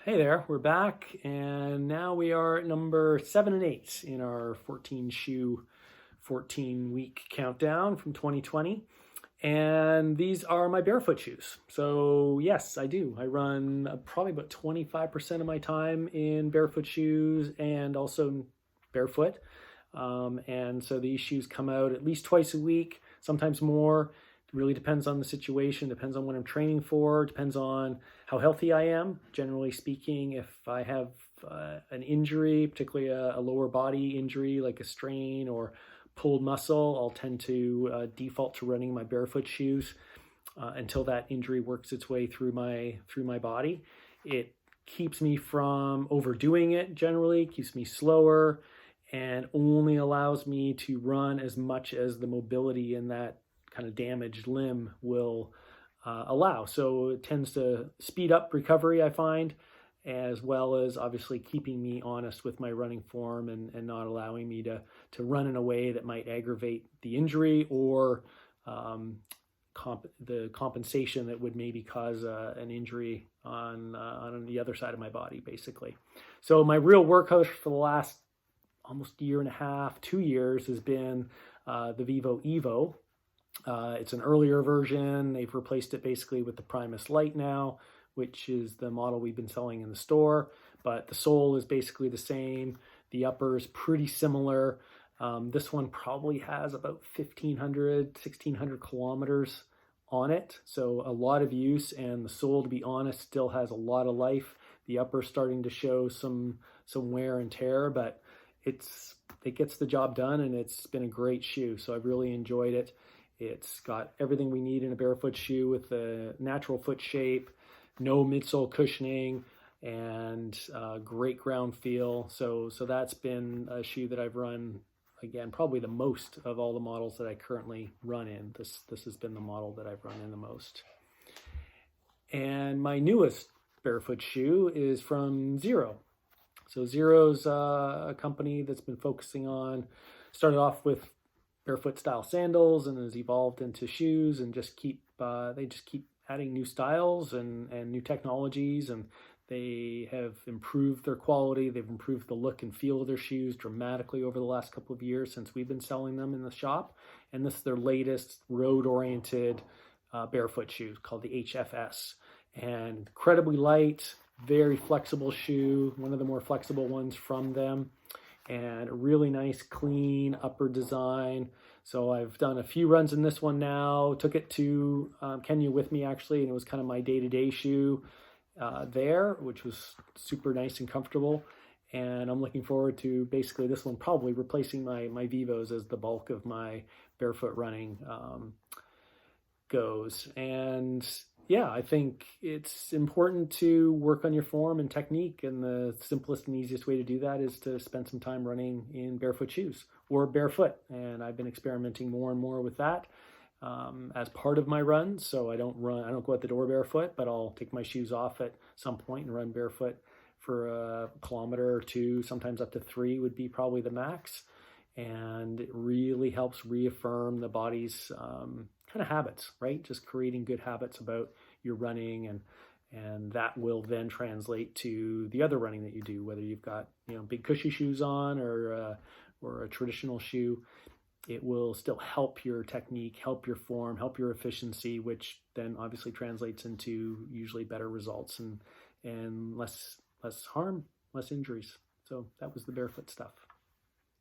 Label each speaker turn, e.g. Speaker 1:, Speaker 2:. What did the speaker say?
Speaker 1: Hey there, we're back, and now we are at number 7 and 8 in our 14 shoe, 14 week countdown from 2020. And these are my barefoot shoes. So, yes, I do. I run probably about 25% of my time in barefoot shoes and also barefoot. And so these shoes come out at least twice a week, sometimes more. Really depends on the situation, depends on what I'm training for, depends on how healthy I am. Generally speaking, if I have an injury, particularly a lower body injury like a strain or pulled muscle, I'll tend to default to running my barefoot shoes until that injury works its way through my body. It keeps me from overdoing it generally, keeps me slower, and only allows me to run as much as the mobility in that kind of damaged limb will allow. So it tends to speed up recovery, I find, as well as obviously keeping me honest with my running form and not allowing me to run in a way that might aggravate the injury or the compensation that would maybe cause an injury on the other side of my body, basically. So my real workhorse for the last almost year and a half, 2 years, has been the Vivo Evo. It's an earlier version. They've replaced it basically with the Primus Lite now, which is the model we've been selling in the store. But the sole is basically the same. The upper is pretty similar. This one probably has about 1,500, 1,600 kilometers on it. So a lot of use, and the sole, to be honest, still has a lot of life. The upper is starting to show some wear and tear, but it gets the job done, and it's been a great shoe. So I've really enjoyed it. It's got everything we need in a barefoot shoe with a natural foot shape, no midsole cushioning, and great ground feel. So that's been a shoe that I've run, again, probably the most of all the models that I currently run in. This has been the model that I've run in the most. And my newest barefoot shoe is from Xero. So Xero's a company that's been focusing on, started off with barefoot style sandals and has evolved into shoes, and they just keep adding new styles and new technologies, and they have improved their quality. They've improved the look and feel of their shoes dramatically over the last couple of years since we've been selling them in the shop. And this is their latest road-oriented barefoot shoe called the HFS. And incredibly light, very flexible shoe, one of the more flexible ones from them, and a really nice clean upper design. So I've done a few runs in this one now. Took it to Kenya with me, actually, and it was kind of my day-to-day shoe there, which was super nice and comfortable. And I'm looking forward to basically this one probably replacing my Vivos as the bulk of my barefoot running goes. And yeah, I think it's important to work on your form and technique, and the simplest and easiest way to do that is to spend some time running in barefoot shoes or barefoot. And I've been experimenting more and more with that as part of my runs. So I don't go out the door barefoot, but I'll take my shoes off at some point and run barefoot for a kilometer or two, sometimes up to 3 would be probably the max. And it really helps reaffirm the body's kind of habits, right? Just creating good habits about your running, and that will then translate to the other running that you do, whether you've got big cushy shoes on or a traditional shoe. It will still help your technique, help your form, help your efficiency, which then obviously translates into usually better results and less harm, less injuries. So that was the barefoot stuff.